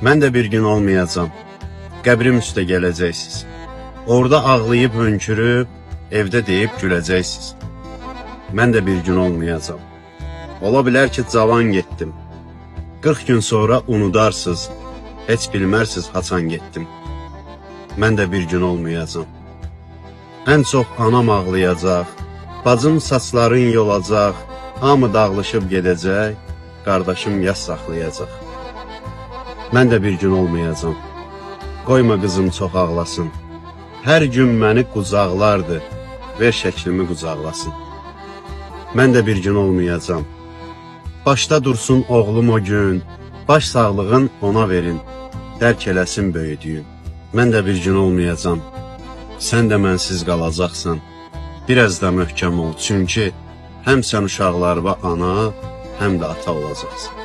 Mən də bir gün olmayacam. Qəbrim üstə gələcəksiniz. Orada ağlayıb hönkürüb, evdə deyib güləcəksiniz. Mən də bir gün olmayacam. Ola bilər ki, cavan getdim. 40 gün sonra unudarsınız, heç bilmərsiniz haçan getdim. Mən də bir gün olmayacam. Ən çox anam ağlayacaq, bacım saçların yolacaq, hamı dağılışıb gedəcək, qardaşım yas saxlayacaq. Mən də bir gün olmayacam. Qoyma qızım çox ağlasın. Hər gün məni qucaqlardı, ver şəklimi qucaqlasın. Mən də bir gün olmayacam. Başda dursun oğlum o gün, baş sağlığın ona verin, dərk eləsin böyüdüyün. Mən də bir gün olmayacam. Sən də mənsiz qalacaqsan. Biraz da möhkəm ol, çünki həm sən uşaqlarıma ana, həm də ata olacaqsan.